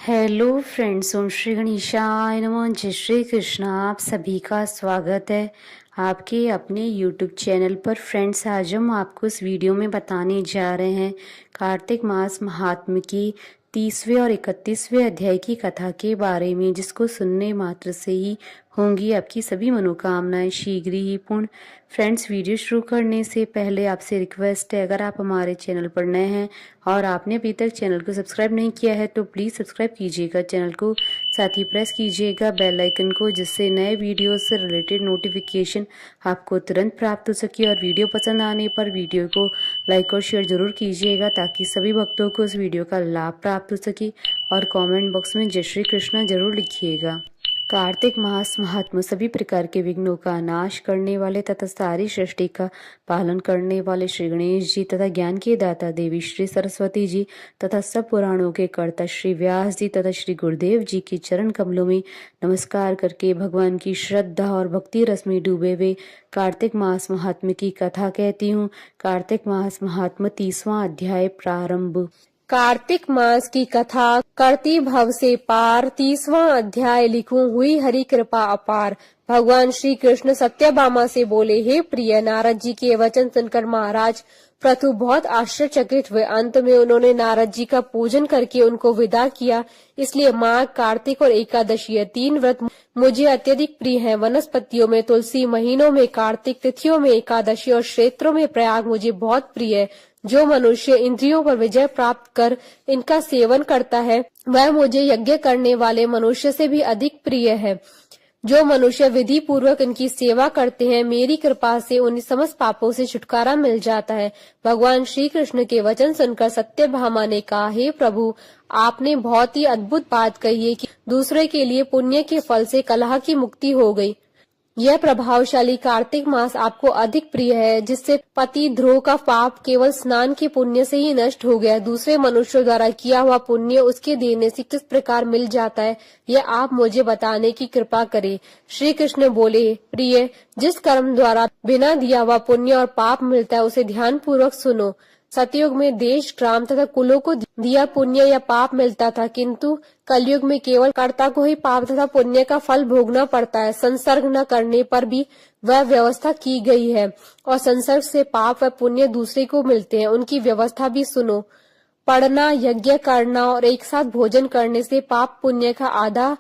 Hello friends, ओम श्री गणेशाय नमः। जय श्री कृष्ण। आप सभी का स्वागत है आपके अपने यूट्यूब चैनल पर। फ्रेंड्स, आज हम आपको इस वीडियो में बताने जा रहे हैं कार्तिक मास महात्म्य की 30वें और 31वें अध्याय की कथा के बारे में, जिसको सुनने मात्र से ही होंगी आपकी सभी मनोकामनाएं शीघ्र ही पूर्ण। फ्रेंड्स, वीडियो शुरू करने से पहले आपसे रिक्वेस्ट है, अगर आप हमारे चैनल पर नए हैं और आपने अभी तक चैनल को सब्सक्राइब नहीं किया है तो प्लीज़ सब्सक्राइब कीजिएगा चैनल को, साथ ही प्रेस कीजिएगा बेल आइकन को, जिससे नए वीडियो से रिलेटेड नोटिफिकेशन आपको तुरंत प्राप्त हो सके। और वीडियो पसंद आने पर वीडियो को लाइक और शेयर जरूर कीजिएगा ताकि सभी भक्तों को इस वीडियो का लाभ प्राप्त हो सके। और कमेंट बॉक्स में जय श्री कृष्णा जरूर लिखिएगा। कार्तिक मास महात्मा सभी प्रकार के विघ्नों का नाश करने वाले तथा सारी सृष्टि का पालन करने वाले श्री गणेश जी तथा ज्ञान के दाता देवी श्री सरस्वती जी तथा सब पुराणों के कर्ता श्री व्यास जी तथा श्री गुरुदेव जी के चरण कमलों में नमस्कार करके भगवान की श्रद्धा और भक्ति रस में डूबे हुए कार्तिक मास महात्म्य की कथा कहती हूँ। कार्तिक मास महात्म्य 30वां अध्याय प्रारंभ। कार्तिक मास की कथा करती भव से पार 30वां अध्याय लिखूं हुई हरि कृपा अपार। भगवान श्री कृष्ण सत्यभामा से बोले, हे प्रिय। नारद जी के वचन सुनकर महाराज प्रथु बहुत आश्चर्यचकित हुए। अंत में उन्होंने नारद जी का पूजन करके उनको विदा किया। इसलिए माघ, कार्तिक और एकादशी ये 3 व्रत मुझे अत्यधिक प्रिय हैं। वनस्पतियों में तुलसी, महीनों में कार्तिक, तिथियों में एकादशी और क्षेत्रों में प्रयाग मुझे बहुत प्रिय है। जो मनुष्य इंद्रियों पर विजय प्राप्त कर इनका सेवन करता है वह मुझे यज्ञ करने वाले मनुष्य से भी अधिक प्रिय है। जो मनुष्य विधि पूर्वक इनकी सेवा करते हैं, मेरी कृपा से उन समस्त पापों से छुटकारा मिल जाता है। भगवान श्री कृष्ण के वचन सुनकर सत्यभामा ने कहा, हे प्रभु, आपने बहुत ही अद्भुत बात कही है कि दूसरे के लिए पुण्य के फल से कलह की मुक्ति हो गई। यह प्रभावशाली कार्तिक मास आपको अधिक प्रिय है, जिससे पति ध्रुव का पाप केवल स्नान के पुण्य से ही नष्ट हो गया। दूसरे मनुष्यों द्वारा किया हुआ पुण्य उसके देने से किस प्रकार मिल जाता है, यह आप मुझे बताने की कृपा करें। श्री कृष्ण बोले, प्रिय, जिस कर्म द्वारा बिना दिया हुआ पुण्य और पाप मिलता है उसे ध्यान पूर्वक सुनो। सतयुग में देश, ग्राम तथा कुलों को दिया पुण्य या पाप मिलता था, किंतु कलयुग में केवल कर्ता को ही पाप तथा पुण्य का फल भोगना पड़ता है। संसर्ग न करने पर भी वह व्यवस्था की गई है, और संसर्ग से पाप व पुण्य दूसरे को मिलते हैं। उनकी व्यवस्था भी सुनो। पढ़ना, यज्ञ करना और एक साथ भोजन करने से पाप पुण्य का आधा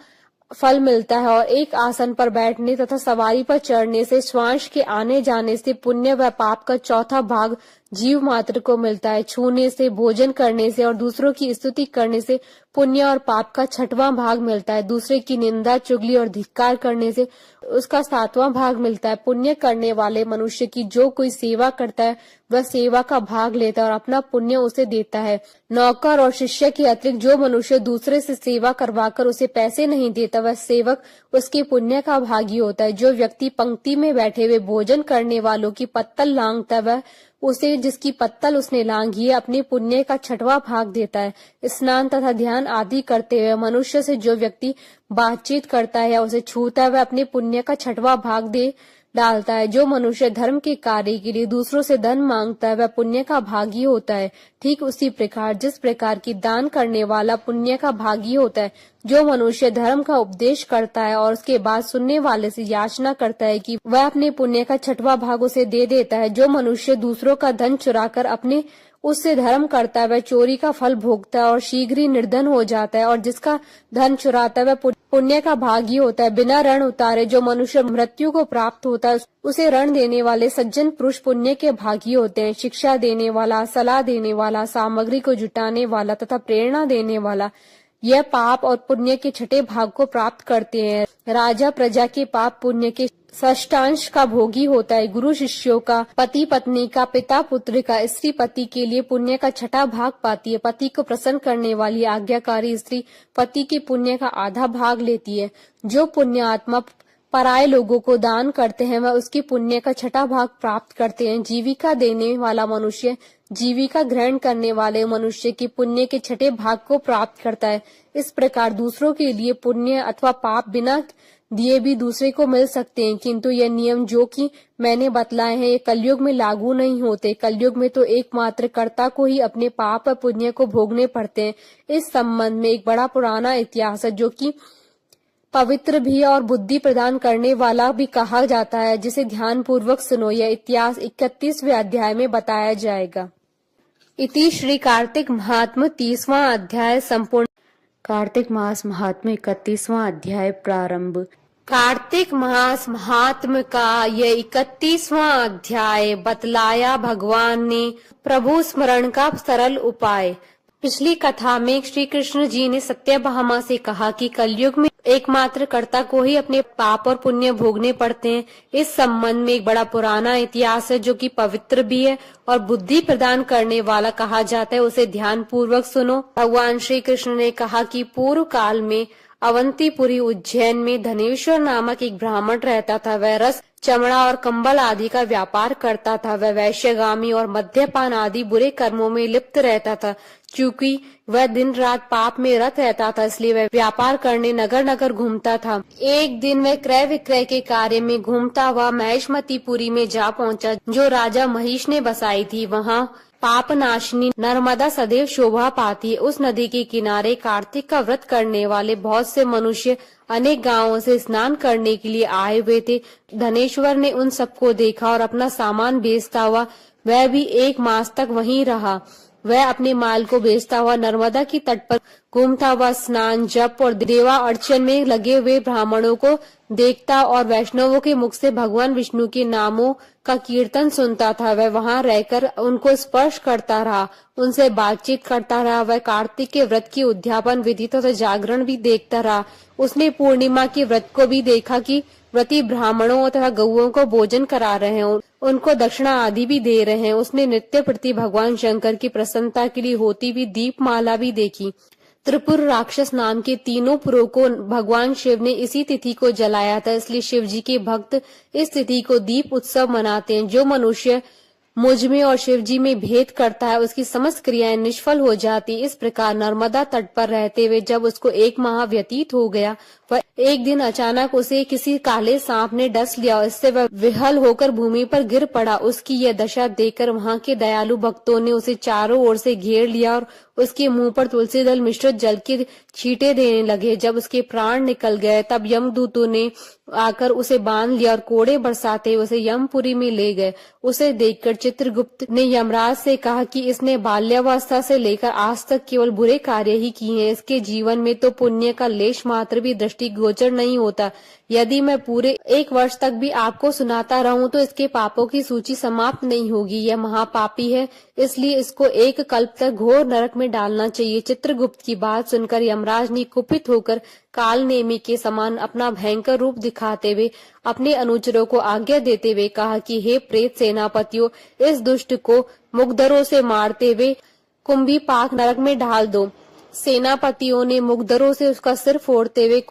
फल मिलता है, और एक आसन पर बैठने तथा सवारी पर चढ़ने से, श्वास के आने जाने से पुण्य व पाप का चौथा भाग जीव मात्र को मिलता है। छूने से, भोजन करने से और दूसरों की स्तुति करने से पुण्य और पाप का 6वां भाग मिलता है। दूसरे की निंदा, चुगली और धिक्कार करने से उसका 7वां भाग मिलता है। पुण्य करने वाले मनुष्य की जो कोई सेवा करता है वह सेवा का भाग लेता है और अपना पुण्य उसे देता है। नौकर और शिष्य के अतिरिक्त जो मनुष्य दूसरे से सेवा करवाकर उसे पैसे नहीं देता, वह सेवक उसके पुण्य का भागी होता है। जो व्यक्ति पंक्ति में बैठे हुए भोजन करने वालों की पत्तल लांघता है, वह उसे जिसकी पत्तल उसने लांघी है अपने पुण्य का 6वां भाग देता है। स्नान तथा ध्यान आदि करते हुए मनुष्य से जो व्यक्ति बातचीत करता है या उसे छूता है, वह अपने पुण्य का 6वां भाग दे डालता है। जो मनुष्य धर्म के कार्य के लिए दूसरों से धन मांगता है, वह पुण्य का भागी होता है। ठीक उसी प्रकार जिस प्रकार की दान करने वाला पुण्य का भागी होता है, जो मनुष्य धर्म का उपदेश करता है और उसके बाद सुनने वाले से याचना करता है कि वह अपने पुण्य का 6वां भाग उसे दे देता है। जो मनुष्य दूसरों का धन चुराकर अपने उससे धर्म करता है, वह चोरी का फल भोगता है और शीघ्र ही निर्धन हो जाता है। और जिसका धन चुराता है वह पुण्य का भागी होता है। बिना ऋण उतारे जो मनुष्य मृत्यु को प्राप्त होता है, उसे ऋण देने वाले सज्जन पुरुष पुण्य के भागी होते हैं। शिक्षा देने वाला, सलाह देने वाला, सामग्री को जुटाने वाला तथा प्रेरणा देने वाला, यह पाप और पुण्य के 6ठे भाग को प्राप्त करते हैं। राजा प्रजा के पाप पुण्य के षष्ठांश का भोगी होता है। गुरु शिष्यों का, पति पत्नी का, पिता पुत्र का, स्त्री पति के लिए पुण्य का 6ठा भाग पाती है। पति को प्रसन्न करने वाली आज्ञाकारी स्त्री पति के पुण्य का आधा भाग लेती है। जो पुण्य आत्मा पराये लोगों को दान करते हैं वह उसकी पुण्य का छठा भाग प्राप्त करते हैं। जीविका देने वाला मनुष्य जीविका ग्रहण करने वाले मनुष्य की पुण्य के छठे भाग को प्राप्त करता है। इस प्रकार दूसरों के लिए पुण्य अथवा पाप बिना दिए भी दूसरे को मिल सकते हैं, किंतु यह नियम जो कि मैंने बतलाए हैं ये कलयुग में लागू नहीं होते। कलयुग में तो एकमात्र कर्ता को ही अपने पाप और पुण्य को भोगने पड़ते हैं। इस संबंध में एक बड़ा पुराना इतिहास है जो कि पवित्र भी और बुद्धि प्रदान करने वाला भी कहा जाता है, जिसे ध्यान पूर्वक सुनो। यह इतिहास 31वें अध्याय में बताया जाएगा। इति श्री कार्तिक महात्म 30वां अध्याय संपूर्ण। कार्तिक मास महात्म्य 31वां अध्याय प्रारंभ। कार्तिक मास महात्म का यह 31वां अध्याय बतलाया भगवान ने प्रभु स्मरण का सरल उपाय। पिछली कथा में श्री कृष्ण जी ने सत्यभामा से कहा कि कलयुग में एकमात्र कर्ता को ही अपने पाप और पुण्य भोगने पड़ते हैं। इस संबंध में एक बड़ा पुराना इतिहास है जो कि पवित्र भी है और बुद्धि प्रदान करने वाला कहा जाता है, उसे ध्यान पूर्वक सुनो। भगवान श्री कृष्ण ने कहा कि पूर्व काल में अवंतीपुरी उज्जैन में धनेश्वर नामक एक ब्राह्मण रहता था। वह रस, चमड़ा और कंबल आदि का व्यापार करता था। वह वैश्यगामी और मद्यपान आदि बुरे कर्मों में लिप्त रहता था। चूंकि वह दिन रात पाप में रत रहता था, इसलिए वह व्यापार करने नगर नगर घूमता था। एक दिन वह क्रय विक्रय के कार्य में घूमता हुआ महिष्मतीपुरी में जा पहुंचा, जो राजा महिष ने बसाई थी। वहाँ पाप नाशिनी नर्मदा सदैव शोभा पाती है। उस नदी के किनारे कार्तिक का व्रत करने वाले बहुत से मनुष्य अनेक गांवों से स्नान करने के लिए आए हुए थे। धनेश्वर ने उन सबको देखा और अपना सामान बेचता हुआ वह भी 1 मास तक वहीं रहा। वह अपने माल को बेचता हुआ नर्मदा की तट पर घूमता हुआ स्नान, जप और देवा अर्चन में लगे हुए ब्राह्मणों को देखता और वैष्णवों के मुख से भगवान विष्णु के नामों का कीर्तन सुनता था। वह वहां रहकर उनको स्पर्श करता रहा, उनसे बातचीत करता रहा। वह कार्तिक के व्रत की उद्यापन विधि तथा जागरण भी देखता रहा। उसने पूर्णिमा के व्रत को भी देखा कि व्रती ब्राह्मणों तथा गौओं को भोजन करा रहे हैं, उनको दक्षिणा आदि भी दे रहे हैं। उसने नित्य प्रति भगवान शंकर की प्रसन्नता के लिए होती हुई दीपमाला भी देखी। त्रिपुर राक्षस नाम के तीनों पुरों को भगवान शिव ने इसी तिथि को जलाया था, इसलिए शिव जी के भक्त इस तिथि को दीप उत्सव मनाते हैं। जो मनुष्य मुझ में और शिव जी में भेद करता है उसकी समस्त क्रियाएं निष्फल हो जाती। इस प्रकार नर्मदा तट पर रहते हुए जब उसको 1 माह व्यतीत हो गया, वह एक दिन अचानक उसे किसी काले सांप ने डस लिया। इससे वह विहल होकर भूमि पर गिर पड़ा। उसकी यह दशा देखकर वहां के दयालु भक्तों ने उसे चारों ओर से घेर लिया और उसके मुंह पर तुलसी दल मिश्रित जल के छींटे देने लगे। जब उसके प्राण निकल गए तब यमदूतों ने आकर उसे बांध लिया और कोड़े बरसाते उसे यमपुरी में ले गए। उसे देखकर चित्रगुप्त ने यमराज से कहा कि इसने बाल्यावस्था से लेकर आज तक केवल बुरे कार्य ही किए हैं। इसके जीवन में तो पुण्य का लेश मात्र भी दृष्टिगोचर नहीं होता। यदि मैं पूरे 1 वर्ष तक भी आपको सुनाता रहूं तो इसके पापों की सूची समाप्त नहीं होगी। यह महापापी है, इसलिए इसको 1 कल्प तक घोर नरक में डालना चाहिए। चित्रगुप्त की बात सुनकर यमराज ने कुपित होकर काल नेमी के समान अपना भयंकर रूप दिखाते हुए अपने अनुचरों को आज्ञा देते हुए कहा कि हे प्रेत सेनापतियों, इस दुष्ट को मुग्धरों से मारते हुए कुंभी पाक नरक में डाल दो। सेनापतियों ने मुग्धरों से उसका सिर फोड़ते हुए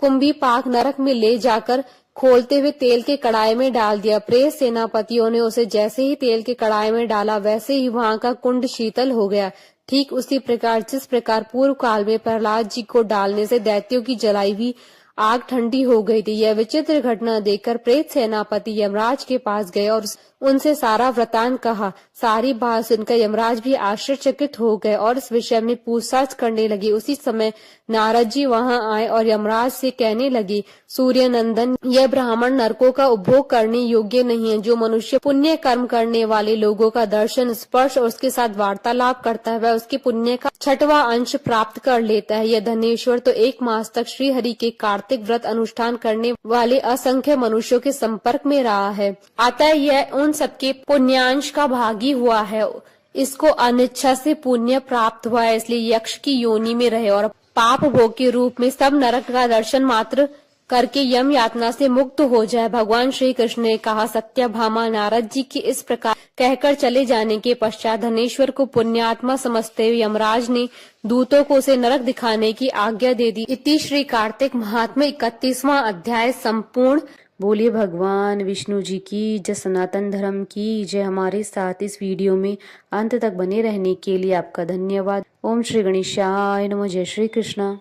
कुंभी पाक नरक में ले जाकर खोलते हुए तेल के कड़ाई में डाल दिया। प्रेत सेनापतियों ने उसे जैसे ही तेल के कड़ाई में डाला वैसे ही वहां का कुंड शीतल हो गया। ठीक उसी प्रकार जिस प्रकार पूर्व काल में प्रहलाद जी को डालने से दैत्यों की जलाई हुई आग ठंडी हो गई थी। यह विचित्र घटना देखकर प्रेत सेनापति यमराज के पास गए और उनसे सारा वृतांत कहा। सारी बात सुनकर यमराज भी आश्चर्यचकित हो गए और इस विषय में पूछताछ करने लगे। उसी समय नारद जी वहां आए और यमराज से कहने लगे, सूर्य नंदन, यह ब्राह्मण नरकों का उपभोग करने योग्य नहीं है। जो मनुष्य पुण्य कर्म करने वाले लोगों का दर्शन, स्पर्श और उसके साथ वार्तालाप करता है वह उसके पुण्य का 6वां अंश प्राप्त कर लेता है। यह धनेश्वर तो 1 मास तक श्री हरि के कार्तिक व्रत अनुष्ठान करने वाले असंख्य मनुष्यों के संपर्क में रहा है, अतः यह उन सबके पुण्यांश का भागी हुआ है। इसको अनिच्छा से पुण्य प्राप्त हुआ है, इसलिए यक्ष की योनि में रहे और पाप भोग के रूप में सब नरक का दर्शन मात्र करके यम यातना से मुक्त हो जाए। भगवान श्री कृष्ण ने कहा, सत्यभामा नारद जी के इस प्रकार कहकर चले जाने के पश्चात धनेश्वर को पुण्यात्मा समझते हुए यमराज ने दूतों को उसे नरक दिखाने की आज्ञा दे दी। इति श्री कार्तिक महात्म्य 31वां अध्याय संपूर्ण। बोलिए भगवान विष्णु जी की जय, सनातन धर्म की जय। हमारे साथ इस वीडियो में अंत तक बने रहने के लिए आपका धन्यवाद। ओम श्री गणेशाय नमः। जय श्री कृष्णा।